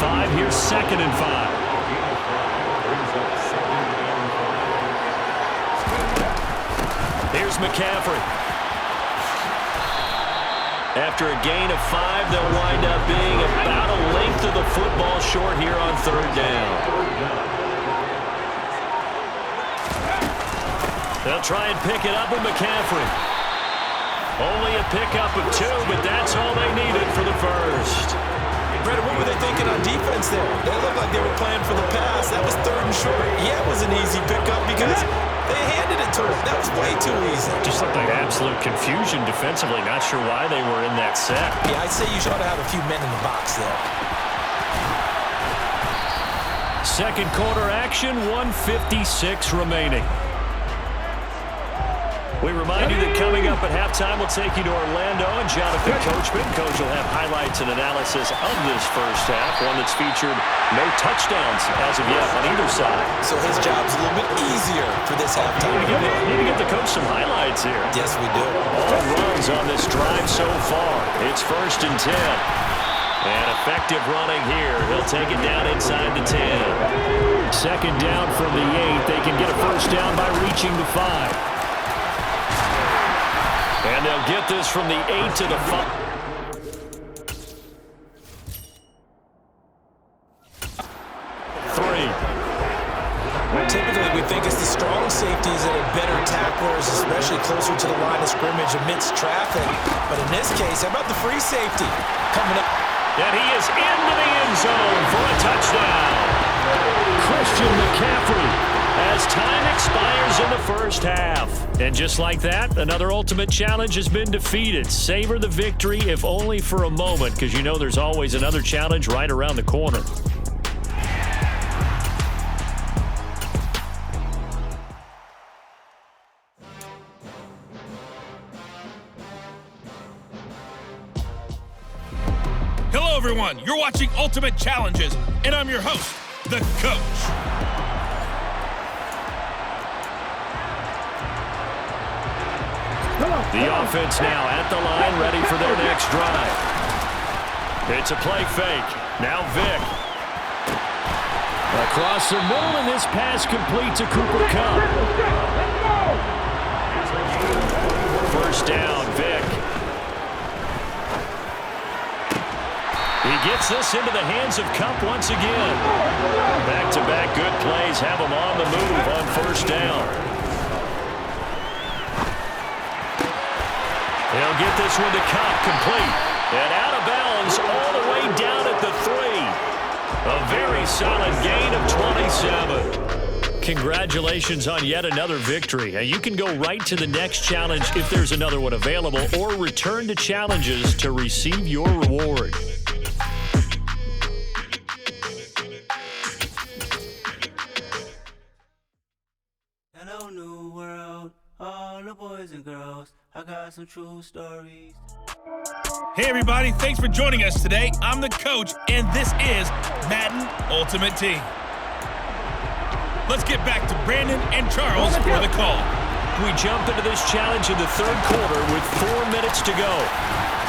5. Here's 2nd and 5. Here's McCaffrey. After a gain of 5, they'll wind up being about a length of the football short here on 3rd down. They'll try and pick it up with McCaffrey. Only a pickup of 2, but that's all they needed for the first. Brett, what were they thinking on defense there? They looked like they were playing for the pass. That was 3rd and short. Yeah, it was an easy pickup because they handed it to him. That was way too easy. Just looked like absolute confusion defensively. Not sure why they were in that set. Yeah, I'd say you ought to have a few men in the box there. Second quarter action, 1:56 remaining. We remind you that coming up at halftime, we'll take you to Orlando and Jonathan Coachman. Coach will have highlights and analysis of this first half, one that's featured no touchdowns as of yet on either side. So his job's a little bit easier for this halftime. Need to get the coach some highlights here. Yes, we do. All runs on this drive so far. It's 1st and 10. And effective running here. He'll take it down inside the 10. 2nd down from the 8. They can get a first down by reaching the 5. And they'll get this from the 8 to the 5. Typically, we think it's the strong safeties that are better tacklers, especially closer to the line of scrimmage amidst traffic. But in this case, how about the free safety coming up? And he is into the end zone for a touchdown. Christian McCaffrey as time expires in the first half. And just like that, another ultimate challenge has been defeated. Savor the victory, if only for a moment, because you know there's always another challenge right around the corner. Hello, everyone. You're watching Ultimate Challenges, and I'm your host, The Coach. The offense now at the line, ready for their next drive. It's a play fake. Now Vick. Across the middle, and this pass complete to Cooper Kupp. First down, Vick. He gets this into the hands of Kupp once again. Back-to-back good plays have him on the move on first down. He'll get this one to Kupp, complete. And out of bounds all the way down at the 3. A very solid gain of 27. Congratulations on yet another victory. And you can go right to the next challenge if there's another one available, or return to challenges to receive your reward. Hello, new world, all the boys and girls. I got some true stories. Hey, everybody. Thanks for joining us today. I'm the coach, and this is Madden Ultimate Team. Let's get back to Brandon and Charles for the call. We jump into this challenge in the 3rd quarter with 4 minutes to go.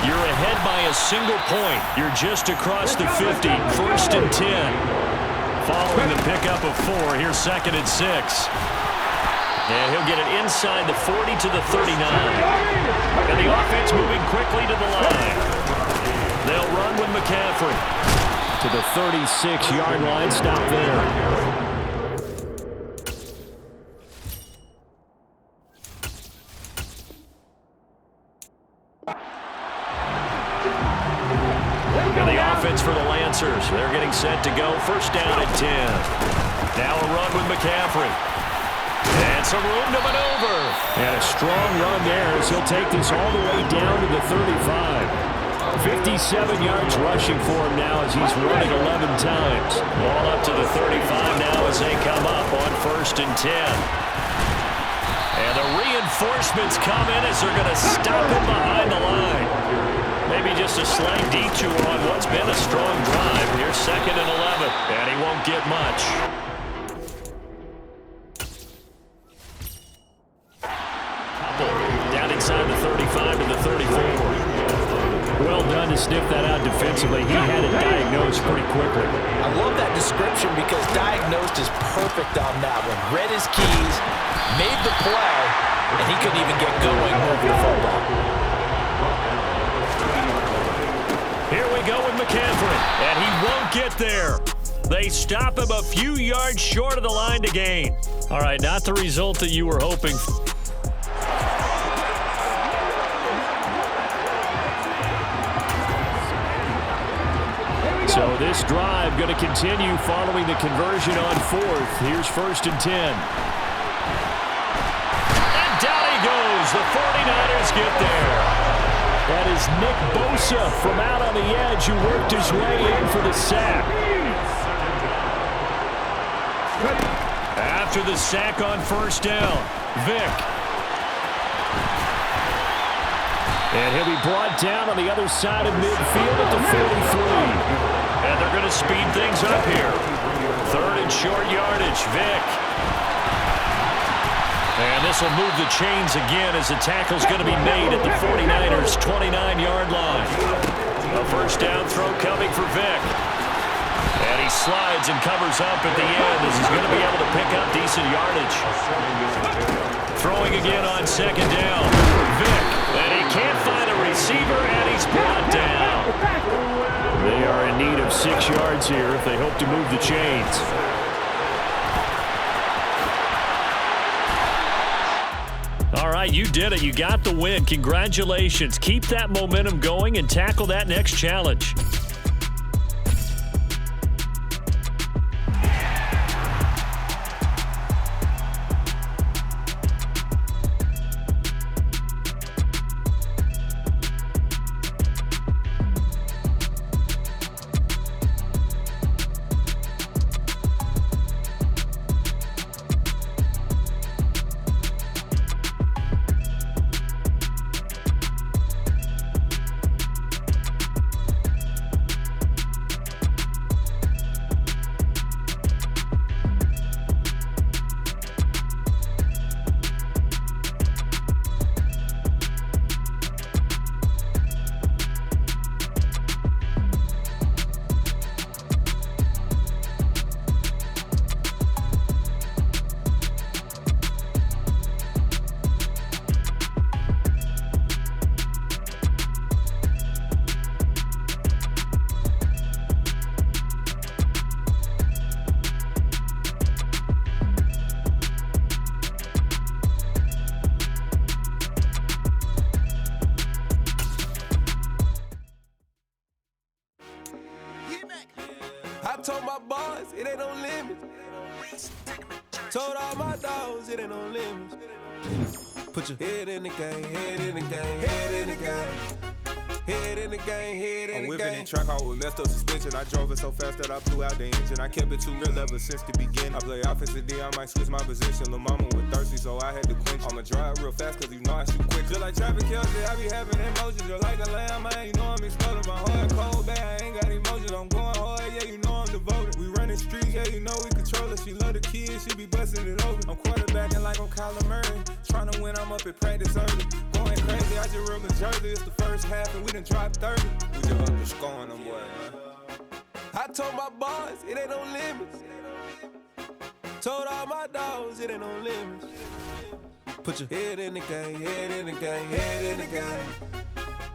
You're ahead by a single point. You're just across the 50, 1st and 10. Following the pickup of 4, here's 2nd and 6. And he'll get it inside the 40 to the 39. And the offense moving quickly to the line. They'll run with McCaffrey. To the 36-yard line, stop there. And the offense for the Lancers. They're getting set to go. First down at 10. Now a run with McCaffrey. And some room to maneuver. And a strong run there as he'll take this all the way down to the 35. 57 yards rushing for him now as he's run it 11 times. Ball up to the 35 now as they come up on 1st and 10. And the reinforcements come in as they're going to stop him behind the line. Maybe just a slight detour on what's been a strong drive. Here's 2nd and 11, and he won't get much. Down inside the 35 to the 34. Well done to sniff that out defensively. He had it diagnosed pretty quickly. I love that description because diagnosed is perfect on that one. Read his keys, made the play, and he couldn't even get going moving the football. Here we go with McCaffrey, and he won't get there. They stop him a few yards short of the line to gain. All right, not the result that you were hoping for. So this drive going to continue following the conversion on fourth. Here's 1st and 10. And down he goes. The 49ers get there. That is Nick Bosa from out on the edge who worked his way in for the sack. After the sack on 1st down, Vick. And he'll be brought down on the other side of midfield at the 43. And they're going to speed things up here. 3rd and short yardage, Vick. And this will move the chains again as the tackle's going to be made at the 49ers' 29-yard line. A 1st down throw coming for Vick. And he slides and covers up at the end as he's going to be able to pick up decent yardage. Throwing again on 2nd down. Vick. And he can't find a receiver, and he's brought down. They are in need of 6 yards here if they hope to move the chains. All right, you did it. You got the win. Congratulations. Keep that momentum going and tackle that next challenge. I told my boys it ain't no limits. Told all my dogs it ain't no limits. Put your head in the game, head in the game, head in the game. Head in the game, head in the game. I'm whipping in track out with messed up suspension. I drove it so fast that I blew out the engine. I kept it too real ever since the beginning. I play offensive D, I might switch my position. Lil' mama was thirsty, so I had to quench. I'ma drive real fast, cause you know I shoot quick. Just like traffic Kelsey, I be having emotions. Just like a lamb, man, you know I'm exploding. My heart cold, bad, I ain't got emotions. I'm going hard, yeah, you know I'm devoted. We running streets, yeah, you know we control it. She love the kids, she be busting it over. I'm quarterbacking like I'm Kyler Murray. Trying to win, I'm up at practice early. Going crazy, I just real the jersey. It's the first half, and we done dropped 30. We just up and scoring them, boy, man. I told my boys it ain't no limits. Told all my dogs it ain't no limits. Put your head in the game, head in the game, head in the game.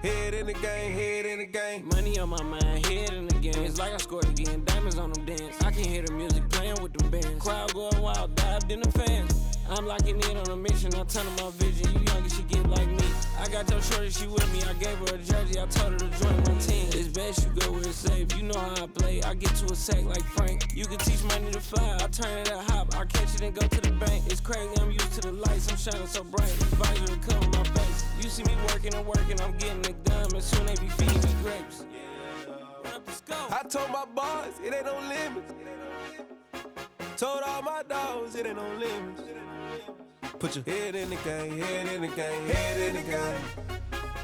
Head in the game, head in the game. Money on my mind, head in the game. It's like I scored again, diamonds on them dance. I can hear the music playing with them bands. Crowd going wild, dived in the fans. I'm locking in on a mission, I'm telling my vision. You young, she get like me. I got your shorty, she with me. I gave her a jersey, I told her to join my team. It's best you go where it's safe. You know how I play. I get to a sack like Frank. You can teach money to fly. I turn it at hop. I catch it and go to the bank. It's crazy, I'm used to the lights. I'm shining so bright. Visor to cover my face. You see me working and working. I'm getting it done. And soon they be feeding me grapes. Run up the scope. I told my boys it ain't no limits. Told all my dogs it ain't no limits. Put your head in the game, head in the game, head in the game.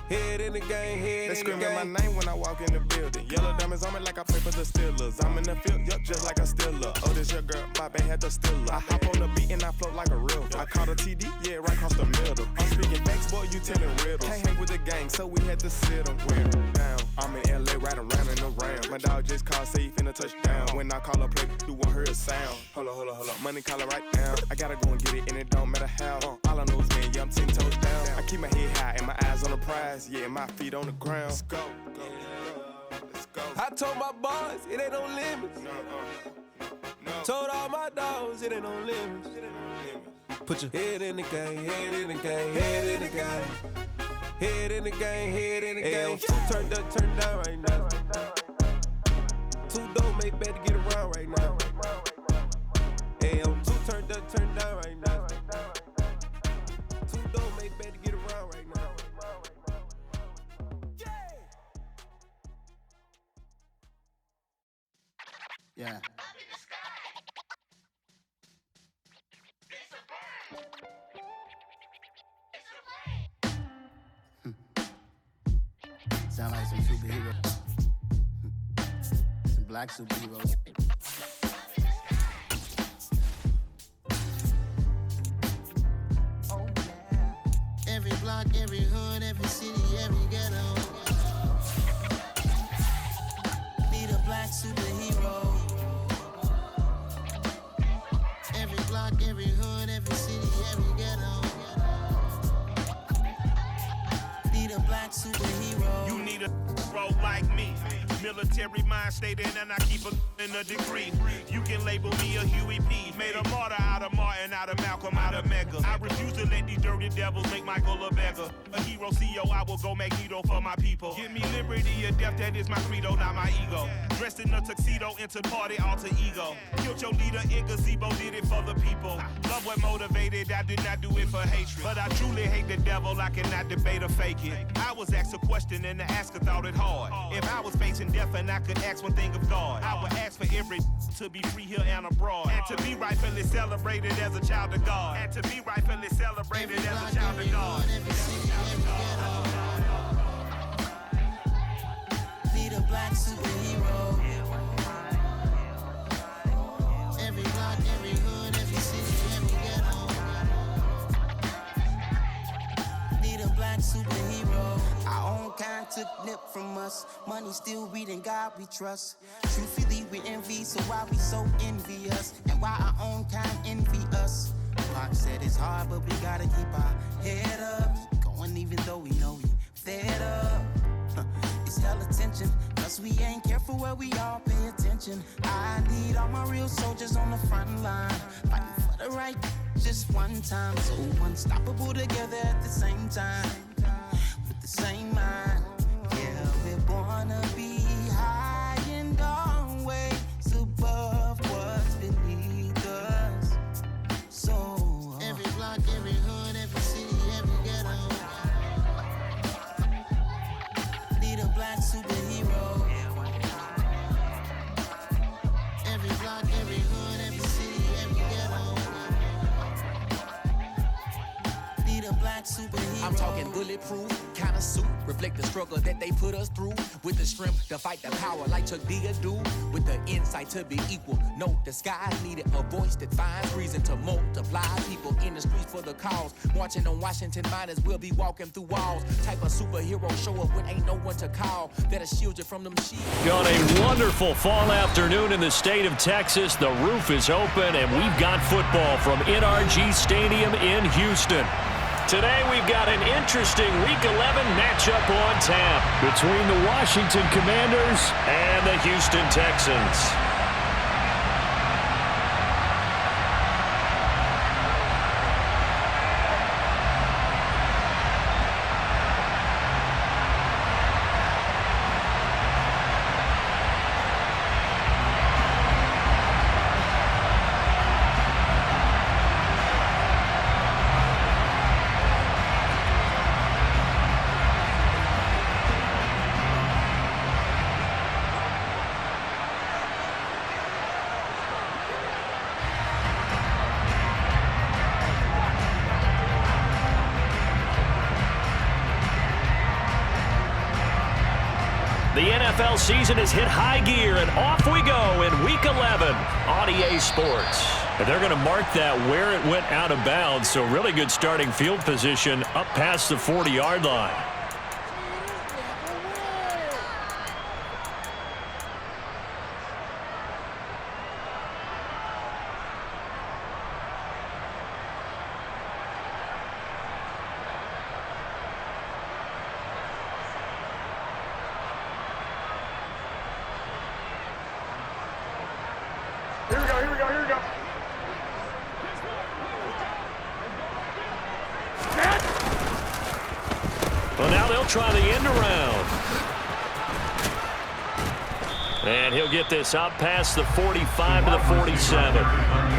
Head in the game, head in the game. They screaming my name when I walk in the building. Yellow diamonds on me like I play for the Steelers. I'm in the field, yup, just like a Steeler. Oh, this your girl, my band had the Steeler. I hop on the beat and I float like a river. I caught a TD, yeah, right across the middle. I'm speaking facts, boy, you telling riddles. Can't hang with the gang, so we had to sit them down. I'm in LA, riding around in the Ram. My dog just called safe in a touchdown. When I call a play, you won't hear a sound. Hold up, money calling right now. I gotta go and get it, and it don't matter how. All I know is, man, yeah, I'm 10 toes down. I keep my head high and my eyes on the prize. Yeah, my feet on the ground. Let's go. Let's go. I told my boys, it ain't no limits. No. Told all my dogs, it ain't no limits. Put your head in the game, head in the game, head in the game. Head in the game, head in the game. Turned up, turned down right now. Too dope, make better get around right now. Hey, I'm too turned up, turned down right now. Too dope, make better get around right now. Yeah. Sound like some superheroes. Some black superheroes. Oh, yeah. Every block, every hood, every city, every ghetto. Need a black superhero. Every block, every hood, every city, every ghetto. Need a black superhero. You need a bro like me. Military mind stated, and I keep in a degree. You can label me a Huey P. Made a martyr out of Martin, out of Malcolm, out of Mega. I refuse to let these dirty devils make Michael a beggar. A hero CEO, I will go Magneto for my people. Give me liberty or death, that is my credo, not my ego. Dressed in a tuxedo, into party, alter ego. Killed your leader in gazebo, did it for the people. Love what motivated, I did not do it for hatred. But I truly hate the devil, I cannot debate or fake it. I was asked a question and the asker thought it hard. If I was facing death and I could ask one thing of God, I would ask for every to be free here and abroad, and to be rightfully celebrated as a child of God, and to be rightfully celebrated as a child of God. Need a black superhero. Every block, every hood, every city, every ghetto. Need a black superhero. Our own kind took nip from us. Money still reading God we trust. Truthfully we envy, so why we so envious? And why our own kind envy us? Pac said it's hard, but we gotta keep our head up. Going even though we know we fed up. It's hell attention, cause we ain't careful where we all pay attention. I need all my real soldiers on the front line, fighting for the right just one time. So unstoppable together at the same time, with the same mind. Yeah, we're born to be high and always above what's beneath us. So every block, every hood, every city, every ghetto. Need a black superhero. Every block, every hood, every city, every ghetto. Need a black superhero. I'm talking bulletproof kind of suit, reflect the struggle that they put us through, with the strength to fight the power like Chuck D do, with the insight to be equal. No disguise needed, a voice that finds reason to multiply. People in the streets for the cause, marching on Washington miners will be walking through walls. Type of superhero show up when ain't no one to call, that'll shield you from them sheep. On a wonderful fall afternoon in the state of Texas, the roof is open and we've got football from NRG Stadium in Houston. Today we've got an interesting Week 11 matchup on tap between the Washington Commanders and the Houston Texans. NFL season has hit high gear, and off we go in Week 11 on EA Sports. And they're going to mark that where it went out of bounds, so really good starting field position up past the 40-yard line. Well, now they'll try the end around. And he'll get this out past the 45 to the 47.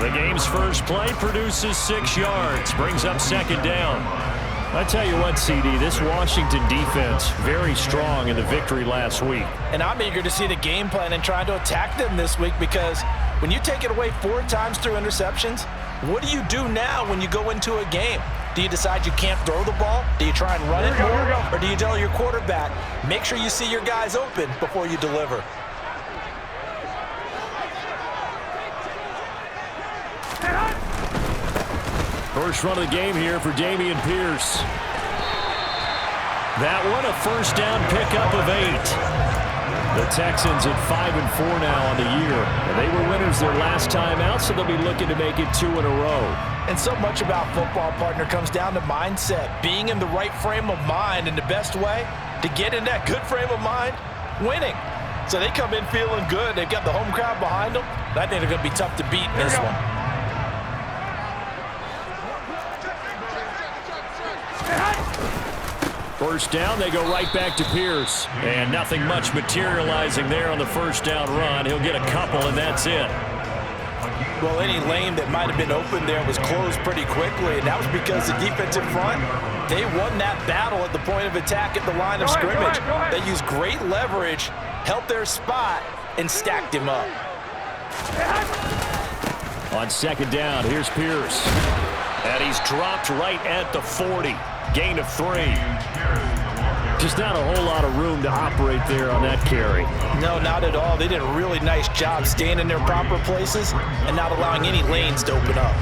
The game's first play produces 6 yards, brings up second down. I tell you what, CD, this Washington defense, very strong in the victory last week. And I'm eager to see the game plan and trying to attack them this week, because when you take it away 4 times through interceptions, what do you do now when you go into a game? Do you decide you can't throw the ball? Do you try and run it more? Or do you tell your quarterback, make sure you see your guys open before you deliver? First run of the game here for Dameon Pierce. That one a first down pickup of 8. The Texans at 5-4 now on the year. And they were winners their last time out, so they'll be looking to make it 2 in a row. And so much about football, partner, comes down to mindset. Being in the right frame of mind, and the best way to get in that good frame of mind, winning. So they come in feeling good. They've got the home crowd behind them. And I think they're going to be tough to beat in this one. First down, they go right back to Pierce. And nothing much materializing there on the first down run. He'll get a couple, and that's it. Well, any lane that might have been open there was closed pretty quickly, and that was because the defensive front, they won that battle at the point of attack at the line of scrimmage. They used great leverage, held their spot, and stacked him up. On second down, here's Pierce. And he's dropped right at the 40. Gain of 3. Just not a whole lot of room to operate there on that carry. No, not at all. They did a really nice job staying in their proper places and not allowing any lanes to open up.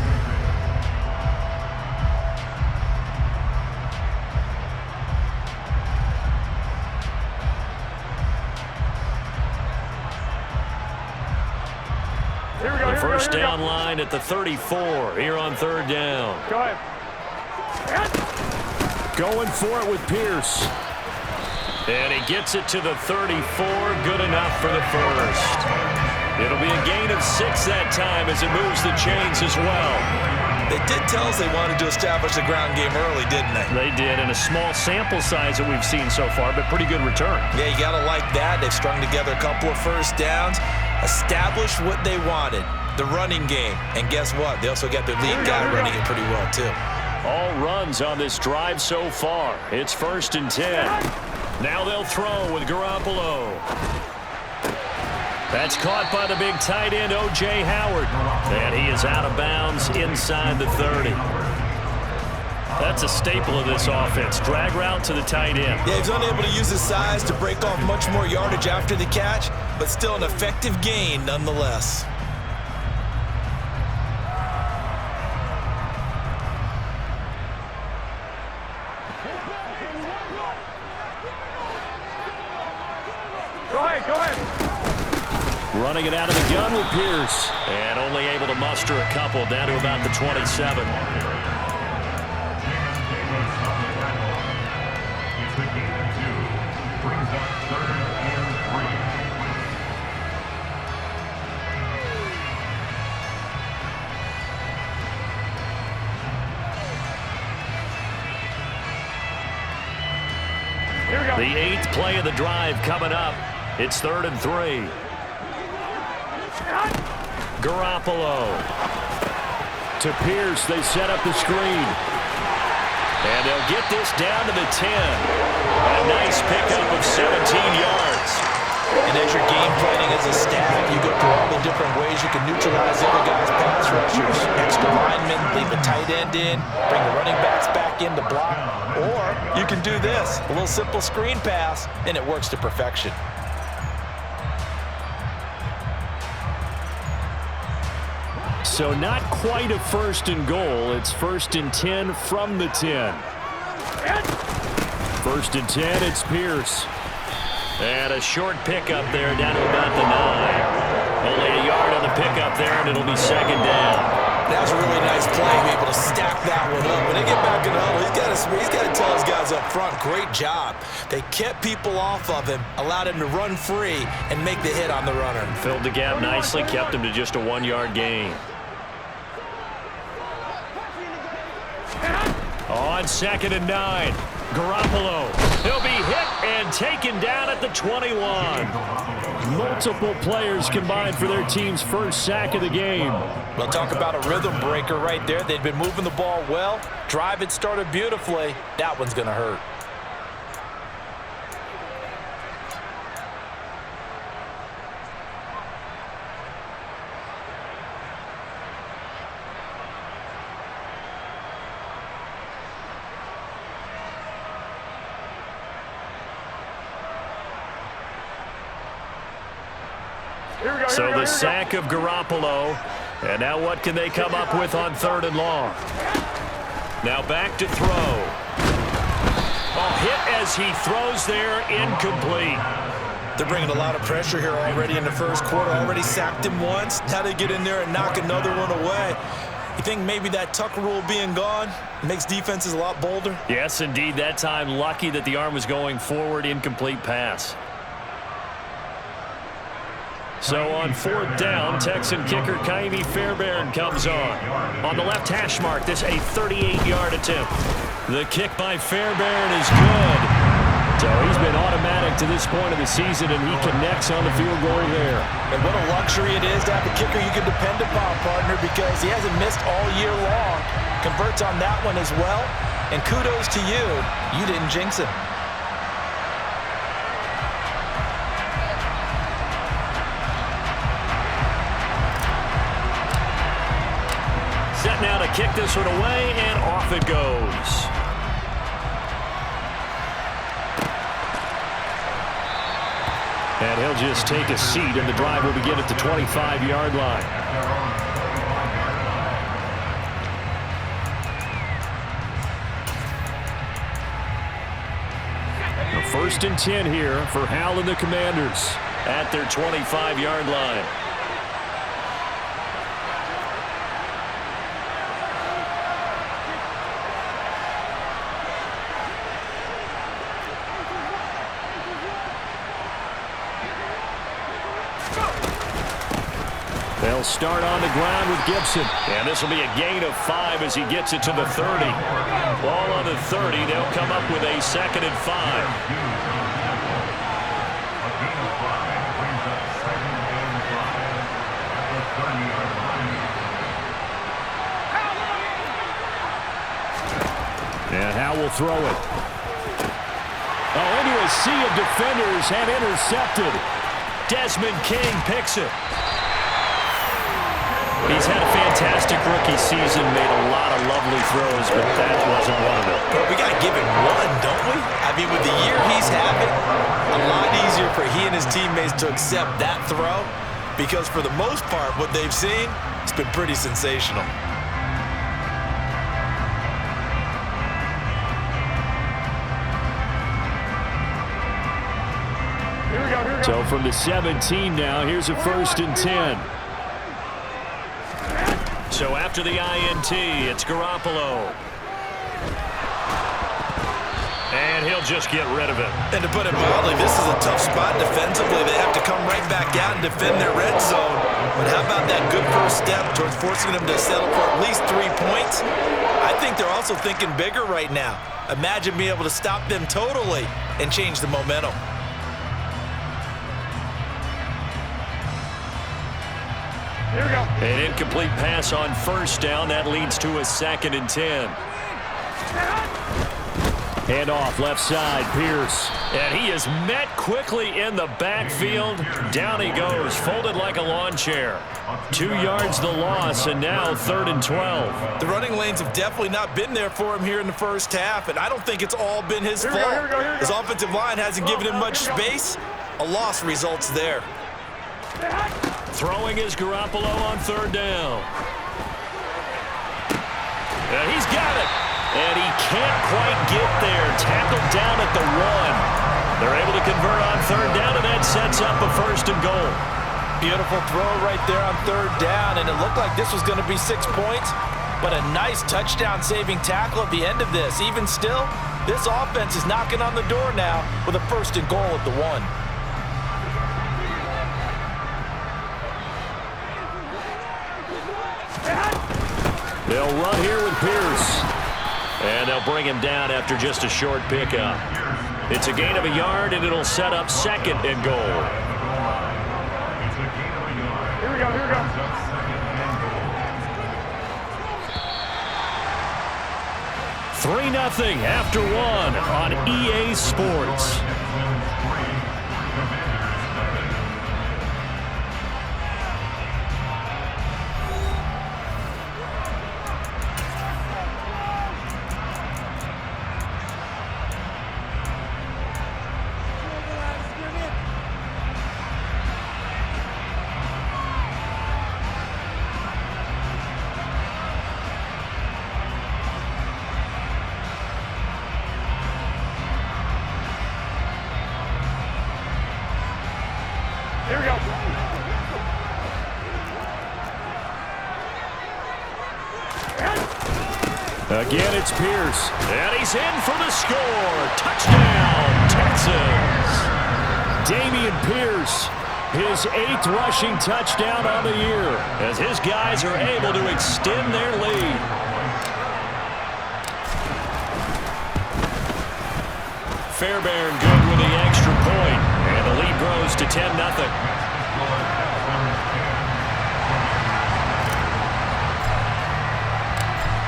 The first down line at the 34 here on third down. Go ahead. Going for it with Pierce. And he gets it to the 34. Good enough for the first. It'll be a gain of 6 that time as it moves the chains as well. They did tell us they wanted to establish the ground game early, didn't they? They did, in a small sample size that we've seen so far, but pretty good return. Yeah, you got to like that. They've strung together a couple of first downs, established what they wanted, the running game. And guess what? They also got their lead guy running it pretty well, too. All runs on this drive so far. It's 1st and 10. Now they'll throw with Garoppolo. That's caught by the big tight end, O.J. Howard. And he is out of bounds inside the 30. That's a staple of this offense. Drag route to the tight end. Yeah, he's unable to use his size to break off much more yardage after the catch, but still an effective gain nonetheless. Go ahead. Running it out of the gun with Pierce. And only able to muster a couple down to about the 27. The 8th play of the drive coming up. It's 3rd and 3. Garoppolo. To Pierce, they set up the screen. And they'll get this down to the 10. A nice pickup of 17 yards. And as you're game planning as a staff, you go through all the different ways you can neutralize the other guy's pass rushers. Extra linemen, leave a tight end in, bring the running backs back in to block. Or you can do this, a little simple screen pass, and it works to perfection. so not quite a 1st and goal. It's 1st and 10 from the 10. 1st and 10, it's Pierce. And a short pickup there down to about the 9. Only a yard on the pickup there, and it'll be 2nd down. That was a really nice play, be able to stack that one up. When they get back in the huddle, he's got to tell his guys up front, great job. They kept people off of him, allowed him to run free, and make the hit on the runner. Filled the gap nicely, kept him to just a 1-yard gain. On 2nd and 9, Garoppolo. He'll be hit and taken down at the 21. Multiple players combined for their team's 1st sack of the game. We'll talk about a rhythm breaker right there. They'd been moving the ball well. Drive had started beautifully. That one's going to hurt. So the sack of Garoppolo. And now what can they come up with on 3rd and long? Now back to throw. Hit as he throws there, incomplete. They're bringing a lot of pressure here already in the 1st quarter. Already sacked him once. Now they get in there and knock another one away. You think maybe that Tucker rule being gone makes defenses a lot bolder? Yes, indeed. That time, lucky that the arm was going forward, incomplete pass. So on 4th down, Texan kicker Ka'imi Fairbairn comes on. On the left hash mark, this a 38-yard attempt. The kick by Fairbairn is good. So he's been automatic to this point of the season, and he connects on the field goal there. And what a luxury it is to have a kicker you can depend upon, partner, because he hasn't missed all year long. Converts on that one as well. And kudos to you. You didn't jinx him. Set now to kick this one away, and off it goes. And he'll just take a seat, and the drive will begin at the 25-yard line. The 1st and 10 here for Hal and the Commanders at their 25-yard line. They'll start on the ground with Gibson. And this will be a gain of 5 as he gets it to the 30. Ball on the 30. They'll come up with a 2nd and 5. And Howe will throw it. Into a sea of defenders and intercepted. Desmond King picks it. He's had a fantastic rookie season, made a lot of lovely throws, but that wasn't one of them. Well, we got to give him one, don't we? I mean, with the year he's having, a lot easier for he and his teammates to accept that throw because for the most part, what they've seen, it's been pretty sensational. So from the 17 now, here's a 1st and 10. So after the INT, it's Garoppolo. And he'll just get rid of it. And to put it mildly, this is a tough spot defensively. They have to come right back out and defend their red zone. But how about that good first step towards forcing them to settle for at least 3 points? I think they're also thinking bigger right now. Imagine being able to stop them totally and change the momentum. An incomplete pass on 1st down. That leads to a 2nd and 10. Hand off left side, Pierce. And he is met quickly in the backfield. Down he goes, folded like a lawn chair. 2 yards the loss, and now 3rd and 12. The running lanes have definitely not been there for him here in the first half, and I don't think it's all been his fault. His offensive line hasn't given him much space. A loss results there. Throwing is Garoppolo on 3rd down. And he's got it. And he can't quite get there. Tackled down at the 1. They're able to convert on third down, and that sets up a 1st and goal. Beautiful throw right there on third down, and it looked like this was going to be 6 points, but a nice touchdown-saving tackle at the end of this. Even still, this offense is knocking on the door now with a 1st and goal at the 1. They'll run here with Pierce. And they'll bring him down after just a short pickup. It's a gain of a yard, and it'll set up 2nd and goal. Here we go, here we go. Three 3-0 after 1 on EA Sports. Here we go. Again, it's Pierce. And he's in for the score. Touchdown, Texans. Dameon Pierce, his 8th rushing touchdown on the year, as his guys are able to extend their lead. Fairbairn good with the extra point, and the lead grows to 10-0.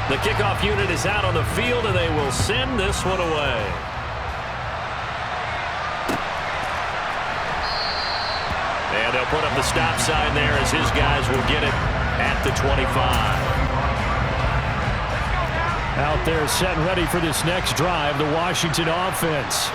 The kickoff unit is out on the field, and they will send this one away. And they'll put up the stop sign there as his guys will get it at the 25. Out there set and ready for this next drive, the Washington offense.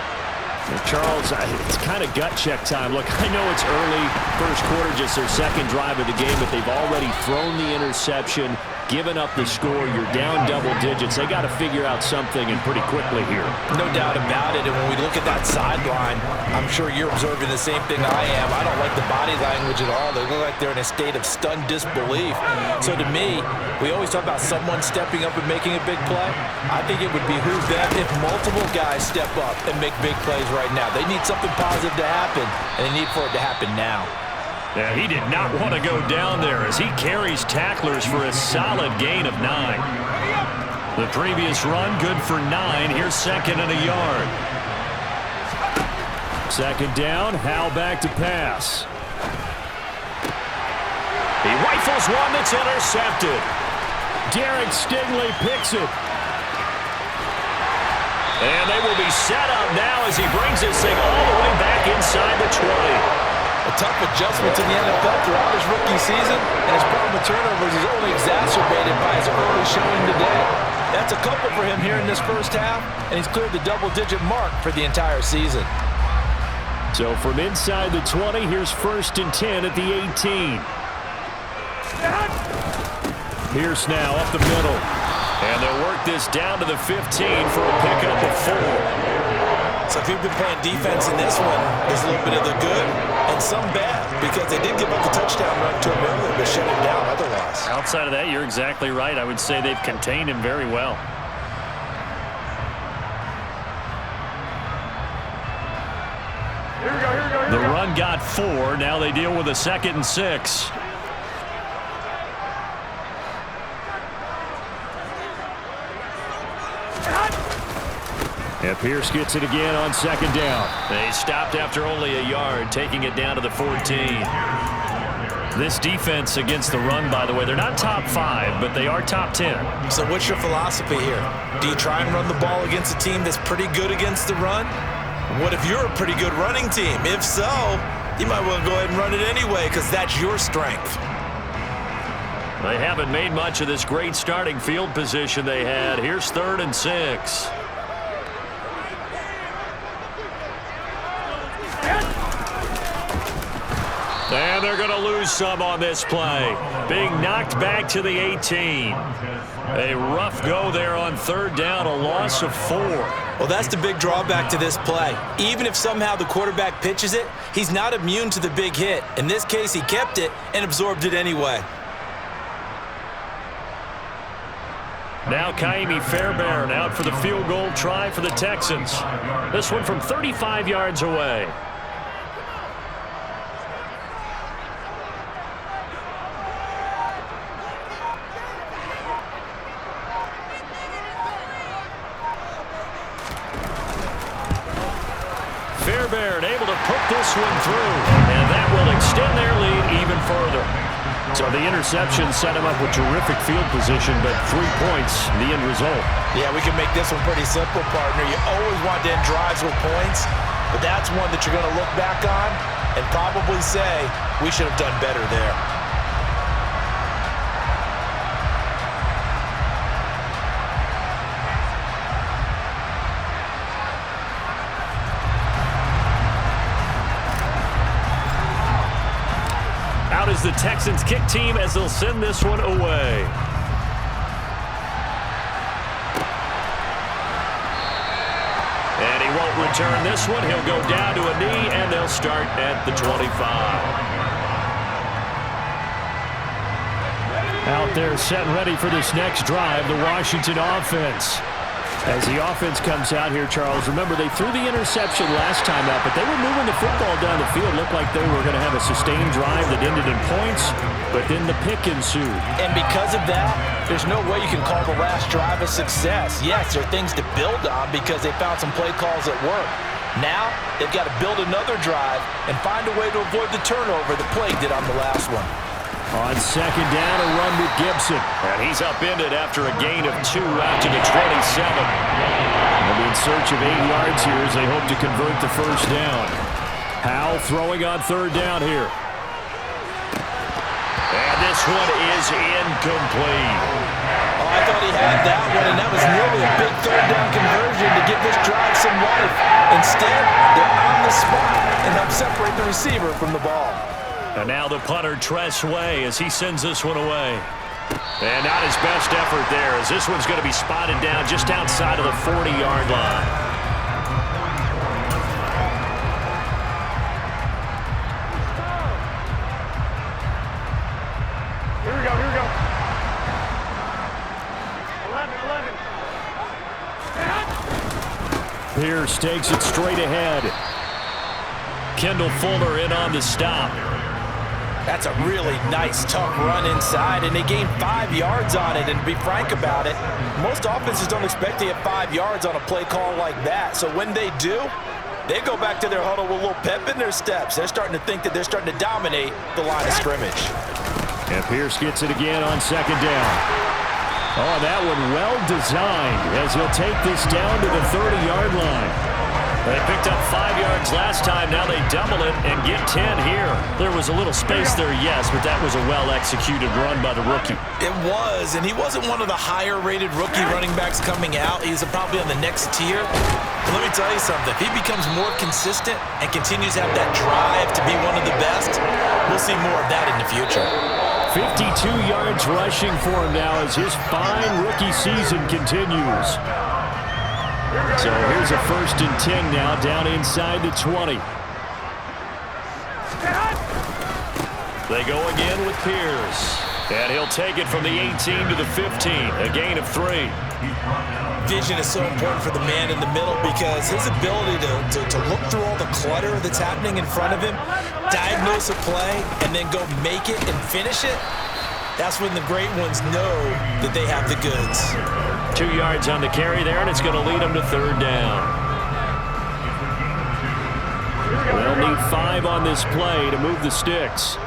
Charles, it's kind of gut check time. Look, I know it's early, first quarter, just their 2nd drive of the game, but they've already thrown the interception, given up the score. You're down double digits. They got to figure out something, and pretty quickly here. No doubt about it, and when we look at that sideline, I'm sure you're observing the same thing I am. I don't like the body language at all. They look like they're in a state of stunned disbelief. So to me, we always talk about someone stepping up and making a big play. I think it would behoove them if multiple guys step up and make big plays right now. They need something positive to happen, and they need for it to happen now. Yeah, he did not want to go down there as he carries tacklers for a solid gain of 9. The previous run, good for 9. Here's 2nd and a yard. 2nd down, Howell back to pass. He rifles one that's intercepted. Derek Stingley picks it. And they will be set up now as he brings this thing all the way back inside the 20. A tough adjustment to the NFL throughout his rookie season, and his problem with turnovers is only exacerbated by his early showing today. That's a couple for him here in this first half, and he's cleared the double-digit mark for the entire season. So from inside the 20, here's 1st and 10 at the 18. Pierce now up the middle. And they'll work this down to the 15 for a pickup of 4. So if you've been playing defense in this one, there's a little bit of the good and some bad, because they did give up the touchdown run to him earlier, but shut him down otherwise. Outside of that, you're exactly right. I would say they've contained him very well. Here we go, here we go, here The we go. run got 4. Now they deal with a 2nd and 6. And Pierce gets it again on 2nd down. They stopped after only a yard, taking it down to the 14. This defense against the run, by the way, they're not top 5, but they are top 10. So what's your philosophy here? Do you try and run the ball against a team that's pretty good against the run? What if you're a pretty good running team? If so, you might want to go ahead and run it anyway, because that's your strength. They haven't made much of this great starting field position they had. Here's 3rd and 6. And they're going to lose some on this play. Being knocked back to the 18. A rough go there on third down, a loss of 4. Well, that's the big drawback to this play. Even if somehow the quarterback pitches it, he's not immune to the big hit. In this case, he kept it and absorbed it anyway. Now Kaimi Fairbairn out for the field goal try for the Texans. This one from 35 yards away. Fairbairn able to put this one through, and that will extend their lead even further. So the interception set him up with terrific field position, but 3 points, the end result. Yeah, we can make this one pretty simple, partner. You always want to end drives with points, but that's one that you're going to look back on and probably say, we should have done better there. Out is the Texans kick team as they'll send this one away. And he won't return this one. He'll go down to a knee, and they'll start at the 25. Out there set and ready for this next drive, the Washington offense. As the offense comes out here, Charles, remember they threw the interception last time out, but they were moving the football down the field. Looked like they were going to have a sustained drive that ended in points, but then the pick ensued. And because of that, there's no way you can call the last drive a success. Yes, there are things to build on because they found some play calls that work. Now, they've got to build another drive and find a way to avoid the turnover the play did on the last one. On second down, a run with Gibson. And he's upended after a gain of 2 out to the 27. They'll be in search of 8 yards here as they hope to convert the first down. Howell throwing on third down here. And this one is incomplete. Oh, I thought he had that one, and that was nearly a big third down conversion to give this drive some life. Instead, they're on the spot and help separate the receiver from the ball. And now the punter, Tress Way, as he sends this one away. And not his best effort there, as this one's going to be spotted down just outside of the 40-yard line. Here we go, here we go. 11. Pierce takes it straight ahead. Kendall Fuller in on the stop. That's a really nice, tough run inside, and they gained 5 yards on it. And to be frank about it, most offenses don't expect to get 5 yards on a play call like that. So when they do, they go back to their huddle with a little pep in their steps. They're starting to think that they're starting to dominate the line of scrimmage. And Pierce gets it again on second down. Oh, that one well designed as he'll take this down to the 30-yard line. They picked up 5 yards last time. Now they double it and get 10 here. There was a little space there, yes, but that was a well-executed run by the rookie. It was, and he wasn't one of the higher-rated rookie running backs coming out. He's probably on the next tier. But let me tell you something. If he becomes more consistent and continues to have that drive to be one of the best, we'll see more of that in the future. 52 yards rushing for him now as his fine rookie season continues. So here's a 1st and 10 now, down inside the 20. They go again with Pierce. And he'll take it from the 18 to the 15, a gain of 3. Vision is so important for the man in the middle because his ability to look through all the clutter that's happening in front of him, diagnose a play, and then go make it and finish it, that's when the great ones know that they have the goods. 2 yards on the carry there, and it's going to lead them to third down. They'll need 5 on this play to move the sticks.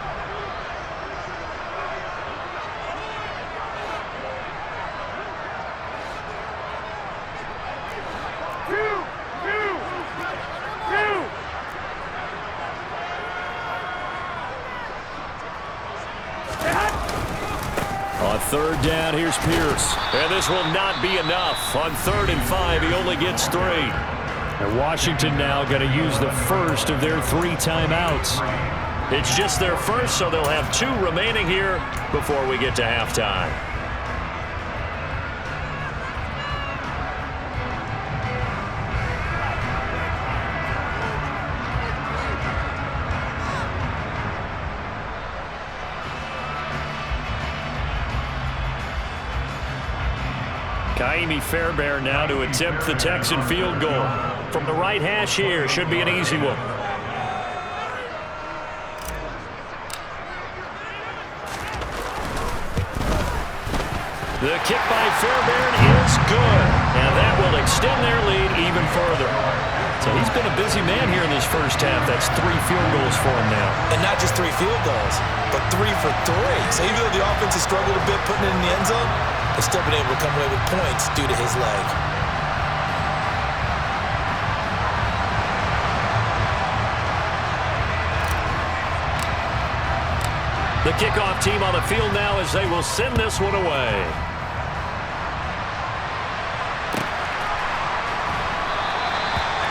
On third down, here's Pierce. And this will not be enough. On 3rd and 5, he only gets 3. And Washington now going to use the first of their 3 timeouts. It's just their first, so they'll have 2 remaining here before we get to halftime. Kaimi Fairbairn now to attempt the Texan field goal. From the right hash here, should be an easy one. The kick by Fairbairn is good, and that will extend their lead even further. So he's been a busy man here in this first half. That's 3 field goals for him now. And not just 3 field goals, but 3 for 3. So even though the offense has struggled a bit putting it in the end zone, they've still been able to come away with points due to his leg. The kickoff team on the field now as they will send this one away.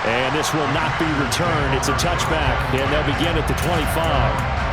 And this will not be returned. It's a touchback, and they'll begin at the 25.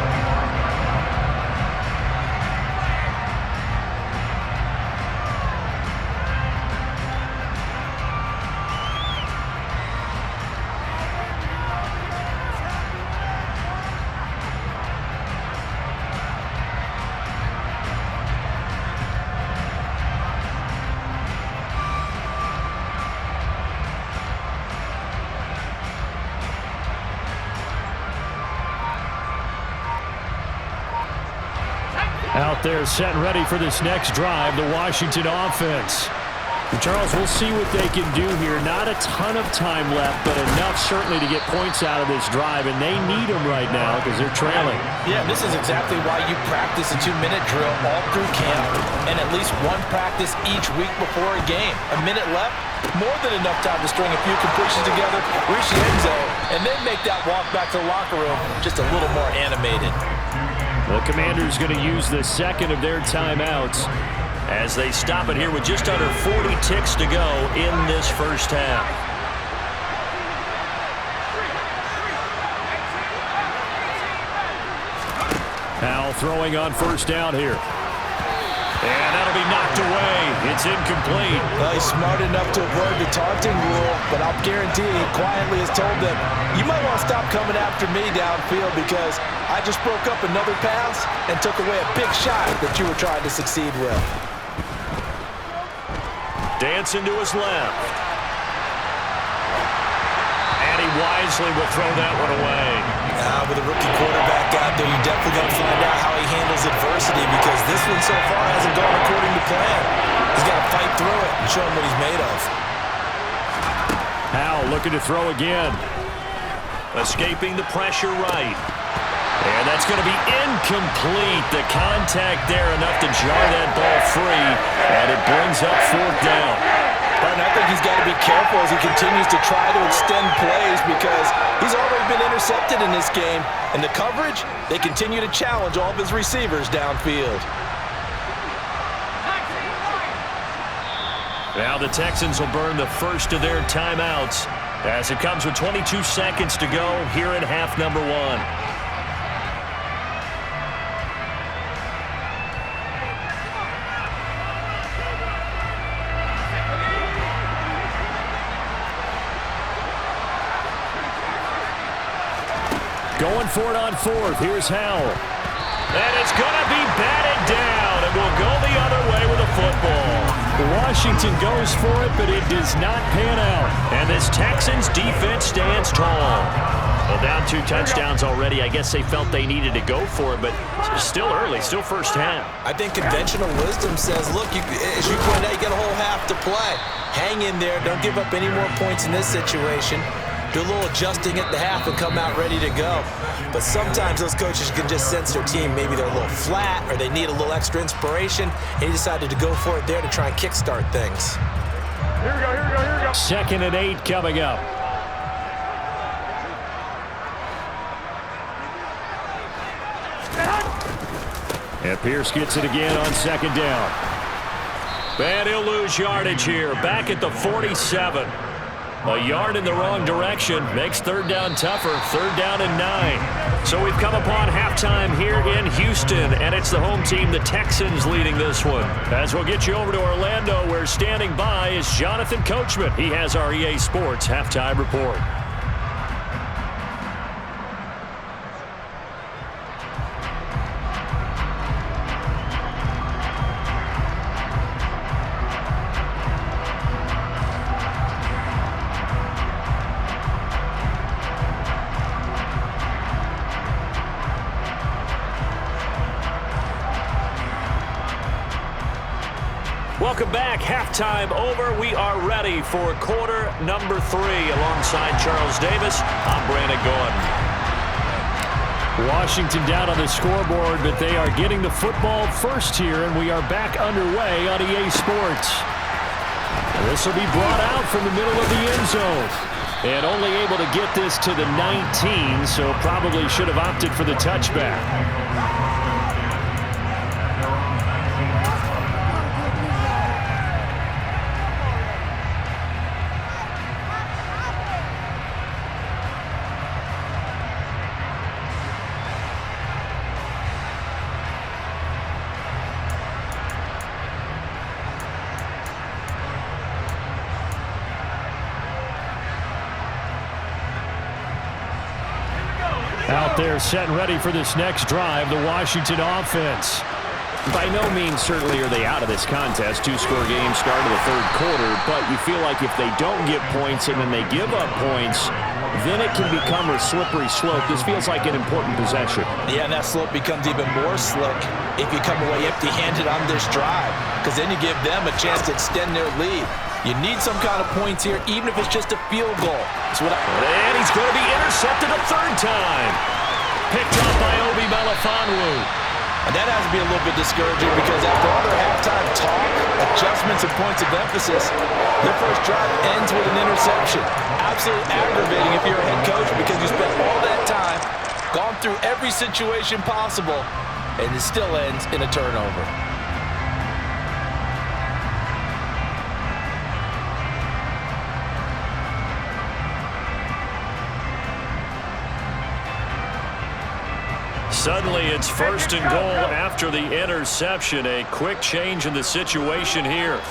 Out there set and ready for this next drive, the Washington offense. And Charles, we'll see what they can do here. Not a ton of time left, but enough certainly to get points out of this drive, and they need them right now because they're trailing. Yeah, this is exactly why you practice a 2-minute drill all through camp and at least 1 practice each week before a game. A minute left, more than enough time to string a few completions together, reach the end zone, and then make that walk back to the locker room just a little more animated. The Commanders going to use the second of their timeouts as they stop it here with just under 40 ticks to go in this first half. Powell throwing on first down here. And that'll be knocked away. It's incomplete. Well, he's smart enough to avoid the taunting rule, but I'll guarantee he quietly has told them, you might want to stop coming after me downfield because I just broke up another pass and took away a big shot that you were trying to succeed with. Dancing to his left. And he wisely will throw that one away. With a rookie quarterback out there, you're definitely going to find out how he handles adversity because this one so far hasn't gone according to plan. He's got to fight through it and show him what he's made of. Powell looking to throw again. Escaping the pressure right. And that's going to be incomplete. The contact there enough to jar that ball free. And it brings up 4th down. And I think he's got to be careful as he continues to try to extend plays because he's already been intercepted in this game. And the coverage, they continue to challenge all of his receivers downfield. Now the Texans will burn the first of their timeouts as it comes with 22 seconds to go here in half number 1. Going for it on 4th. Here's Howell. And it's going to be batted down, and we'll go the other way with a football. Washington goes for it, but it does not pan out. And this Texans defense stands tall. Well, down 2 touchdowns already. I guess they felt they needed to go for it, but still early, still first half. I think conventional wisdom says, look, as you pointed out, you got a whole half to play. Hang in there. Don't give up any more points in this situation. Do a little adjusting at the half and come out ready to go. But sometimes those coaches can just sense their team. Maybe they're a little flat or they need a little extra inspiration. And he decided to go for it there to try and kickstart things. Here we go, here we go, here we go. 2nd and 8 coming up. And Pierce gets it again on 2nd down. And he'll lose yardage here. Back at the 47. A yard in the wrong direction makes third down tougher. 3rd down and 9. So we've come upon halftime here in Houston, and it's the home team, the Texans, leading this one. As we'll get you over to Orlando, where standing by is Jonathan Coachman. He has our EA Sports halftime report. Welcome back. Halftime over. We are ready for quarter number 3. Alongside Charles Davis, I'm Brandon Gordon. Washington down on the scoreboard, but they are getting the football first here, and we are back underway on EA Sports. This will be brought out from the middle of the end zone. And only able to get this to the 19, so probably should have opted for the touchback. Out there set and ready for this next drive, the Washington offense. By no means certainly are they out of this contest. 2-score game, start of the 3rd quarter, but you feel like if they don't get points and then they give up points, then it can become a slippery slope. This feels like an important possession. Yeah, and that slope becomes even more slick if you come away empty-handed on this drive, because then you give them a chance to extend their lead. You need some kind of points here, even if it's just a field goal. And he's going to be intercepted a 3rd time. Picked up by Obi Melifonwu. And that has to be a little bit discouraging, because after all their halftime talk, adjustments, and points of emphasis, their first drive ends with an interception. Absolutely aggravating if you're a head coach, because you spent all that time, gone through every situation possible, and it still ends in a turnover. Suddenly it's 1st and goal after the interception. A quick change in the situation here.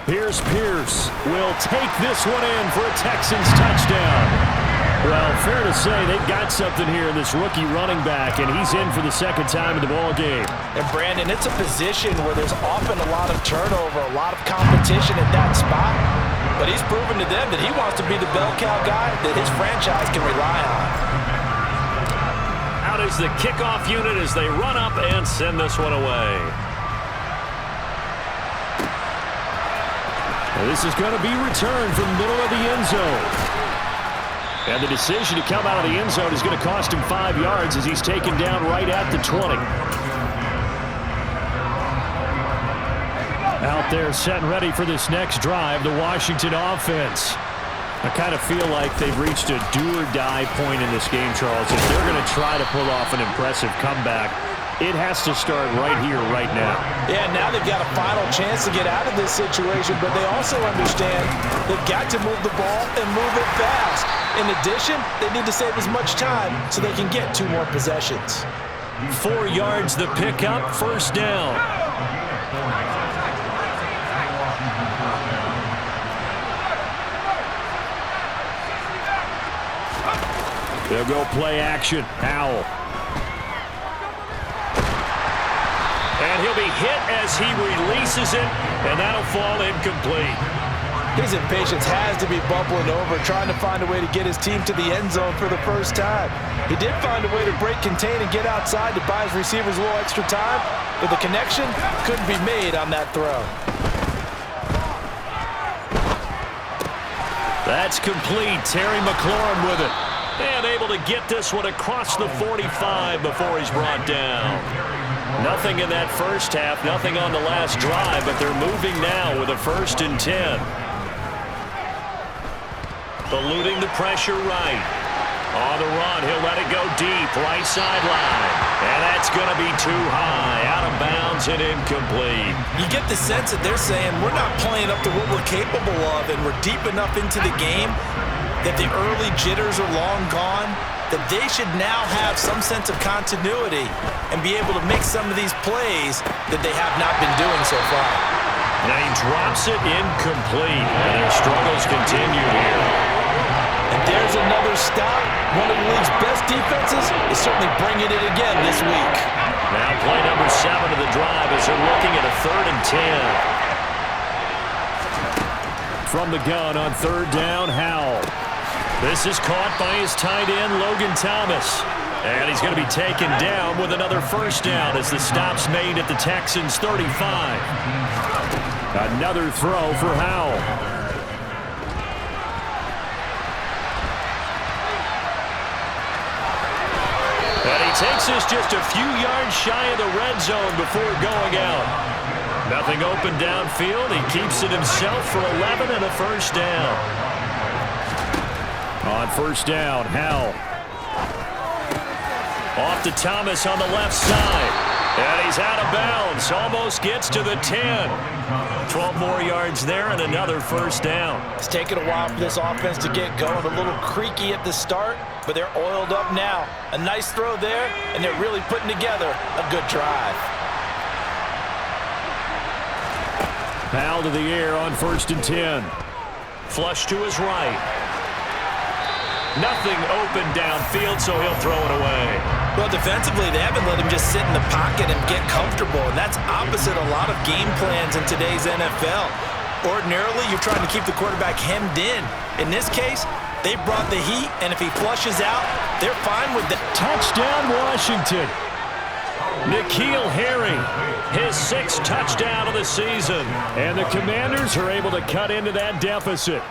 Here's Pierce. Will take this one in for a Texans touchdown. Well, fair to say they've got something here in this rookie running back, and he's in for the 2nd time in the ball game. And Brandon, it's a position where there's often a lot of turnover, a lot of competition at that spot. But he's proven to them that he wants to be the bell cow guy that his franchise can rely on. Out is the kickoff unit as they run up and send this one away. And this is going to be returned from the middle of the end zone. And the decision to come out of the end zone is going to cost him 5 yards as he's taken down right at the 20. Out there set and ready for this next drive, the Washington offense. I kind of feel like they've reached a do-or-die point in this game, Charles. If they're going to try to pull off an impressive comeback, it has to start right here, right now. Yeah, now they've got a final chance to get out of this situation, but they also understand they've got to move the ball and move it fast. In addition, they need to save as much time so they can get 2 more possessions. 4 yards the pickup, 1st down. They'll go play action. Howell. And he'll be hit as he releases it, and that'll fall incomplete. His impatience has to be bubbling over, trying to find a way to get his team to the end zone for the first time. He did find a way to break contain and get outside to buy his receivers a little extra time, but the connection couldn't be made on that throw. That's complete. Terry McLaurin with it. And able to get this one across the 45 before he's brought down. Nothing in that first half, nothing on the last drive, but they're moving now with a 1st and 10. Eluding the pressure right. On the run, he'll let it go deep, right sideline. And that's going to be too high. Out of bounds downs and incomplete. You get the sense that they're saying we're not playing up to what we're capable of, and we're deep enough into the game that the early jitters are long gone, that they should now have some sense of continuity and be able to make some of these plays that they have not been doing so far. And he drops it incomplete, and their struggles continue here. And there's another stop. One of the league's best defenses is certainly bringing it again this week. Now play number 7 of the drive as they're looking at a 3rd and 10. From the gun on 3rd down, Howell. This is caught by his tight end, Logan Thomas. And he's going to be taken down with another 1st down as the stop's made at the Texans' 35. Another throw for Howell. And he takes this just a few yards shy of the red zone before going out. Nothing open downfield. He keeps it himself for 11 and a 1st down. On 1st down, Howell. Off to Thomas on the left side. And he's out of bounds. Almost gets to the 10. 12 more yards there and another 1st down. It's taken a while for this offense to get going. A little creaky at the start, but they're oiled up now. A nice throw there, and they're really putting together a good drive. Howell to the air on 1st and 10. Flush to his right. Nothing open downfield, so he'll throw it away. Well, defensively, they haven't let him just sit in the pocket and get comfortable, and that's opposite a lot of game plans in today's NFL. Ordinarily, you're trying to keep the quarterback hemmed in. In this case, they brought the heat, and if he flushes out, they're fine with that. Touchdown, Washington. N'Keal Harry, his 6th touchdown of the season. And the Commanders are able to cut into that deficit.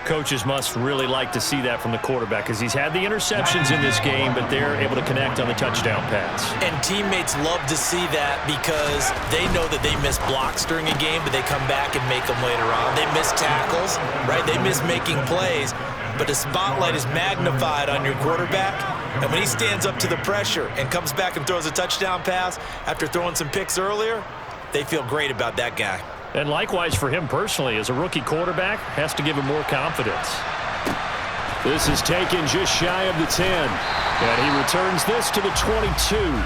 Coaches must really like to see that from the quarterback because he's had the interceptions in this game, but they're able to connect on the touchdown pass. And teammates love to see that because they know that they miss blocks during a game, but they come back and make them later on. They miss tackles, right? They miss making plays, but the spotlight is magnified on your quarterback. And when he stands up to the pressure and comes back and throws a touchdown pass after throwing some picks earlier, they feel great about that guy. And likewise for him personally, as a rookie quarterback, has to give him more confidence. This is taken just shy of the 10. And he returns this to the 22.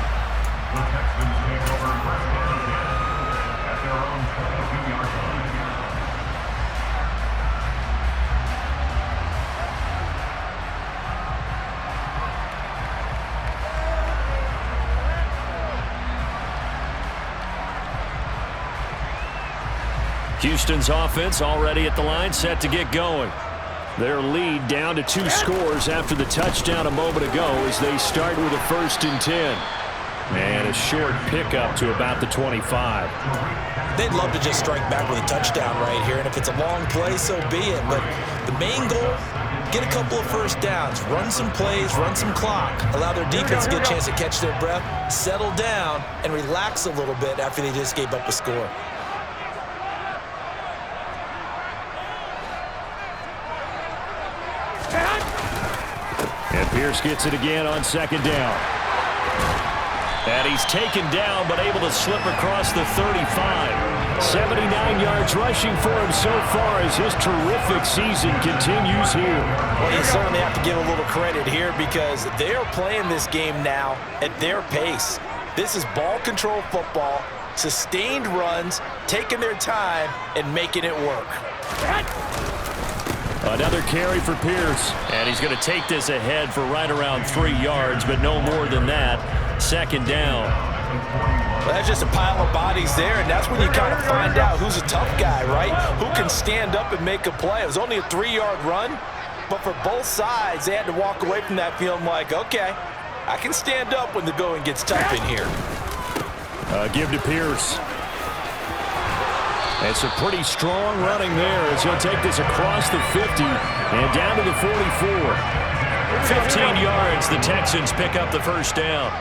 Houston's offense already at the line, set to get going. Their lead down to 2 scores after the touchdown a moment ago as they start with a 1st and 10. And a short pickup to about the 25. They'd love to just strike back with a touchdown right here, and if it's a long play, so be it. But the main goal, get a couple of 1st downs, run some plays, run some clock, allow their defense to get a chance to catch their breath, settle down, and relax a little bit after they just gave up a score. And Pierce gets it again on 2nd down. And he's taken down, but able to slip across the 35. 79 yards rushing for him so far as his terrific season continues here. Well, you certainly have to give a little credit here because they are playing this game now at their pace. This is ball control football, sustained runs, taking their time, and making it work. Another carry for Pierce. And he's going to take this ahead for right around 3 yards, but no more than that. 2nd down. Well, that's just a pile of bodies there, and that's when you kind of find out who's a tough guy, right? Who can stand up and make a play. It was only a 3-yard run, but for both sides, they had to walk away from that feeling like, okay, I can stand up when the going gets tough in here. Give to Pierce. It's a pretty strong running there as he'll take this across the 50 and down to the 44. 15 yards, the Texans pick up the 1st down.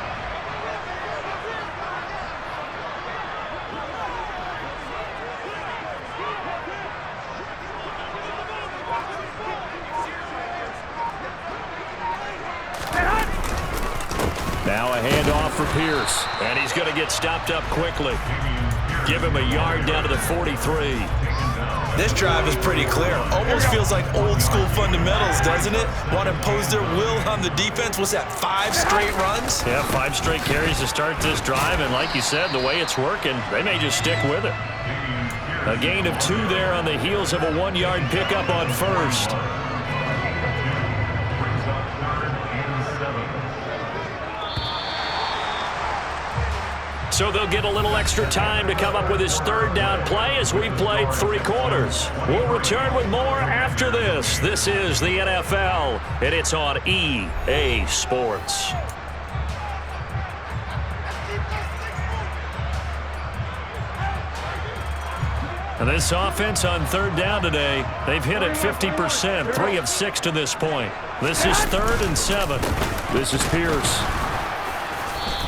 Now a handoff for Pierce. And he's going to get stopped up quickly. Give him a yard down to the 43. This drive is pretty clear. Almost feels like old school fundamentals, doesn't it? Want to impose their will on the defense. What's that, 5 straight runs? Yeah, 5 straight carries to start this drive. And like you said, the way it's working, they may just stick with it. A gain of 2 there on the heels of a 1-yard pickup on first. So they'll get a little extra time to come up with his 3rd down play as we've played 3 quarters. We'll return with more after this. This is the NFL, and it's on EA Sports. And this offense on 3rd down today, they've hit it 50%, 3 of 6 to this point. This is 3rd and 7. This is Pierce.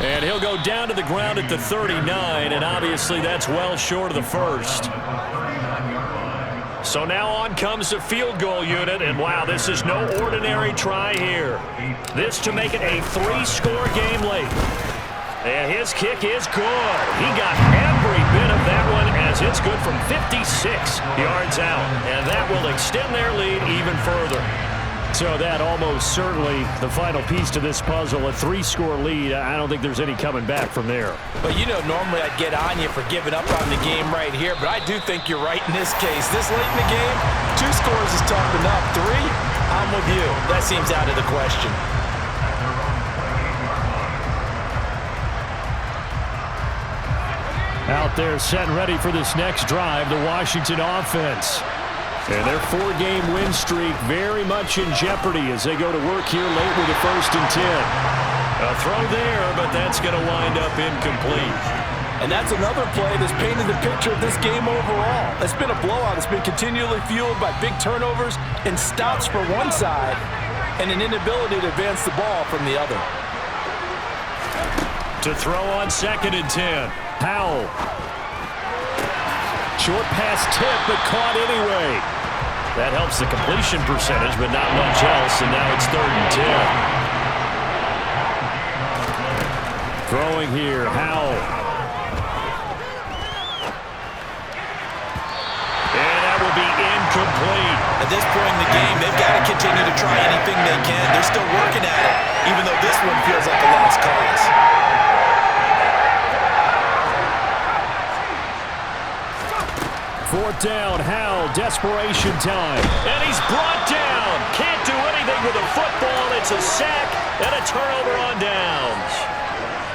And he'll go down to the ground at the 39, and obviously that's well short of the first. So now on comes the field goal unit, and wow, this is no ordinary try here. This to make it a 3-score game late. And his kick is good. He got every bit of that one as it's good from 56 yards out. And that will extend their lead even further. So that almost certainly the final piece to this puzzle, a 3-score lead. I don't think there's any coming back from there. But you know, normally I'd get on you for giving up on the game right here, but I do think you're right in this case. This late in the game, 2 scores is tough enough. 3, I'm with you. That seems out of the question. Out there set and ready for this next drive, the Washington offense. And their 4-game win streak very much in jeopardy as they go to work here late with a 1st and 10. A throw there, but that's going to wind up incomplete. And that's another play that's painted the picture of this game overall. It's been a blowout. It's been continually fueled by big turnovers and stops for one side and an inability to advance the ball from the other. To throw on 2nd and 10. Powell. Short pass tip, but caught anyway. That helps the completion percentage, but not much else, and now it's 3rd and 10. Throwing here, Howell. And that will be incomplete. At this point in the game, they've got to continue to try anything they can. They're still working at it, even though this one feels like a lost cause. 4th down, Howell, desperation time. And he's brought down. Can't do anything with a football. It's a sack and a turnover on downs.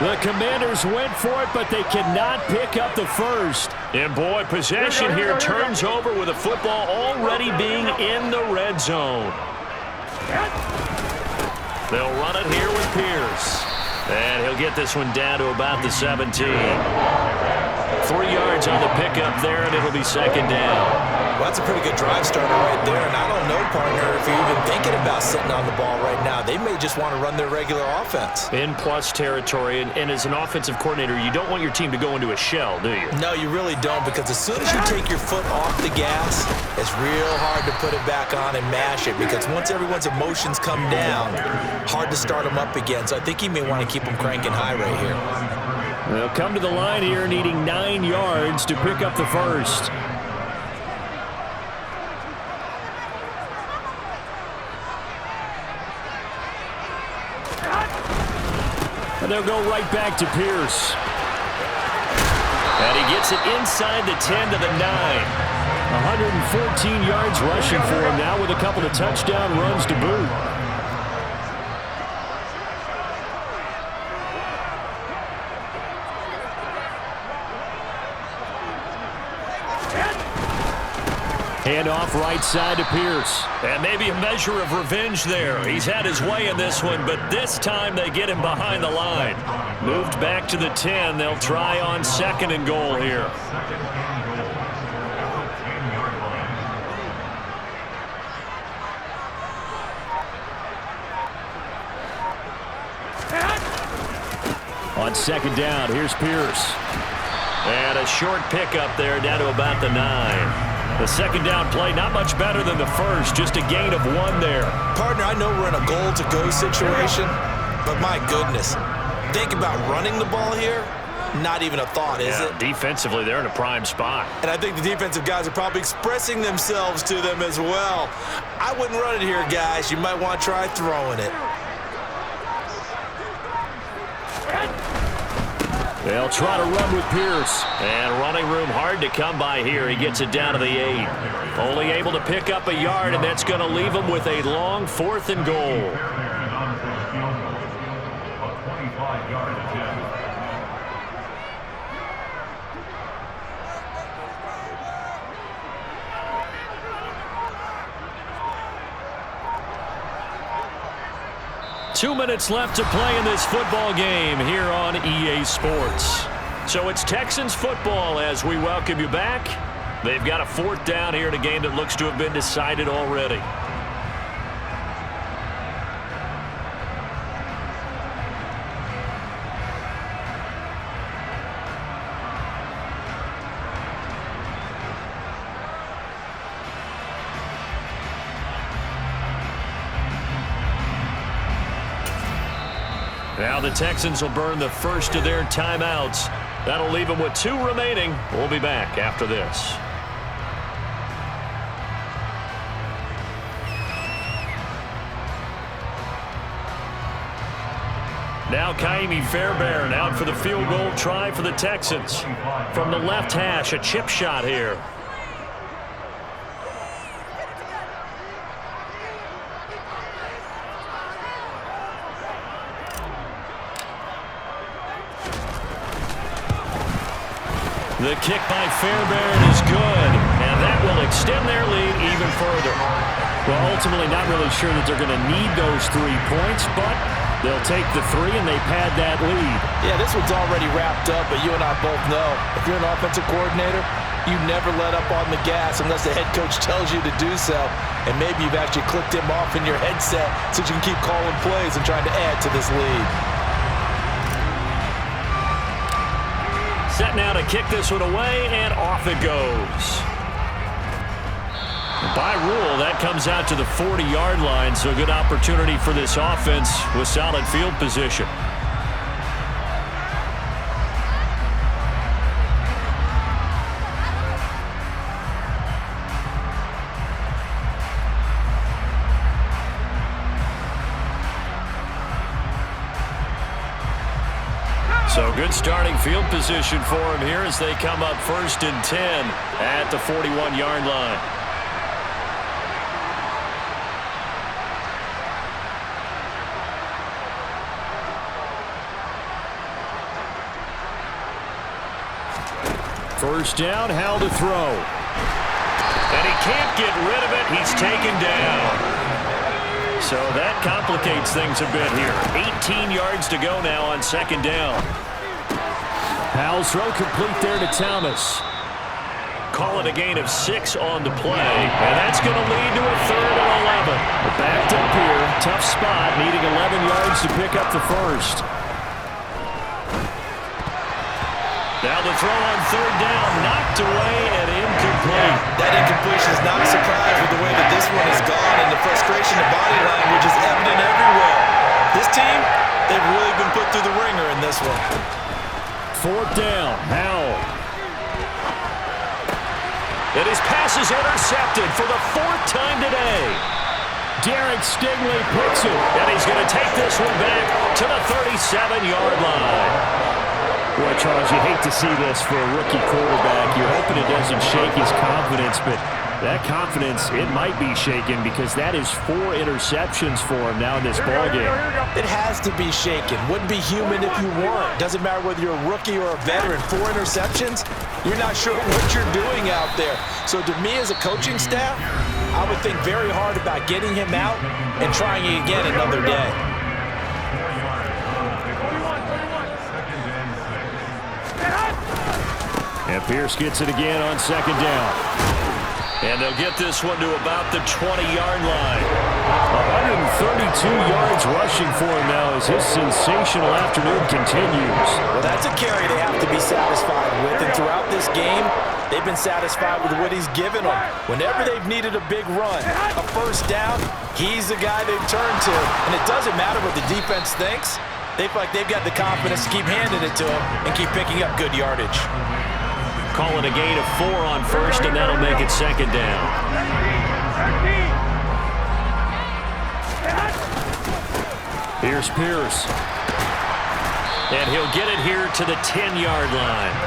The Commanders went for it, but they cannot pick up the first. And boy, possession here turns over with a football already being in the red zone. They'll run it here with Pierce. And he'll get this one down to about the 17. 3 yards on the pickup there, and it'll be 2nd down. Well, that's a pretty good drive starter right there, and I don't know, partner, if you're even thinking about sitting on the ball right now. They may just want to run their regular offense. In plus territory, and as an offensive coordinator, you don't want your team to go into a shell, do you? No, you really don't, because as soon as you take your foot off the gas, it's real hard to put it back on and mash it, because once everyone's emotions come down, hard to start them up again. So I think you may want to keep them cranking high right here. They'll come to the line here needing 9 yards to pick up the first. And they'll go right back to Pierce. And he gets it inside the 10 to the 9. 114 yards rushing for him now with a couple of touchdown runs to boot. Handoff right side to Pierce. And maybe a measure of revenge there. He's had his way in this one, but this time they get him behind the line. Moved back to the 10. They'll try on 2nd and goal here. On 2nd down, here's Pierce. And a short pickup there down to about the 9. The 2nd down play, not much better than the first, just a gain of 1 there. Partner, I know we're in a goal-to-go situation, but my goodness, think about running the ball here, not even a thought, is it? Defensively, they're in a prime spot. And I think the defensive guys are probably expressing themselves to them as well. I wouldn't run it here, guys. You might want to try throwing it. They'll try to run with Pierce. And running room hard to come by here. He gets it down to the 8. Only able to pick up a yard, and that's going to leave him with a long 4th and goal. 2 minutes left to play in this football game here on EA Sports. So it's Texans football as we welcome you back. They've got a 4th down here in a game that looks to have been decided already. Now the Texans will burn the first of their timeouts. That'll leave them with 2 remaining. We'll be back after this. Now Kaimi Fairbairn out for the field goal try for the Texans. From the left hash, a chip shot here. The kick by Fairbairn is good, and that will extend their lead even further. Well, ultimately not really sure that they're going to need those 3 points, but they'll take the 3 and they pad that lead. Yeah, this one's already wrapped up, but you and I both know if you're an offensive coordinator, you never let up on the gas unless the head coach tells you to do so. And maybe you've actually clicked him off in your headset so you can keep calling plays and trying to add to this lead. Set now to kick this one away, and off it goes. By rule, that comes out to the 40-yard line, so a good opportunity for this offense with solid field position. So good starting field position for him here as they come up 1st and 10 at the 41-yard line. First down, Howell to throw. And he can't get rid of it. He's taken down. So that complicates things a bit here. 18 yards to go now on 2nd down. Howell's throw complete there to Thomas. Call it a gain of 6 on the play, and that's going to lead to a 3rd and 11. We're backed up here, tough spot, needing 11 yards to pick up the first. Now the throw on 3rd down, knocked away and incomplete. That incompletion is not a surprise with the way that this one has gone, and the frustration of body language is evident everywhere. This team, they've really been put through the ringer in this one. 4th down, Howell. And his pass is intercepted for the 4th time today. Derek Stingley picks it, and he's going to take this one back to the 37-yard line. Boy, Charles, you hate to see this for a rookie quarterback. You're hoping it doesn't shake his confidence, but that confidence, it might be shaken because that is 4 interceptions for him now in this ballgame. It has to be shaken. Wouldn't be human if you weren't. Doesn't matter whether you're a rookie or a veteran. 4 interceptions, you're not sure what you're doing out there. So to me as a coaching staff, I would think very hard about getting him out and trying it again another day. And Pierce gets it again on 2nd down. And they'll get this one to about the 20-yard line. 132 yards rushing for him now as his sensational afternoon continues. Well, that's a carry they have to be satisfied with. And throughout this game, they've been satisfied with what he's given them. Whenever they've needed a big run, a 1st down, he's the guy they've turned to. And it doesn't matter what the defense thinks. They feel like they've got the confidence to keep handing it to him and keep picking up good yardage. Call it a gain of 4 on first, and that'll make it second down. Here's Pierce. And he'll get it here to the 10-yard line.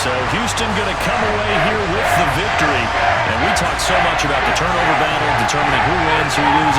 So Houston going to come away here with the victory. And we talked so much about the turnover battle, determining who wins, who loses.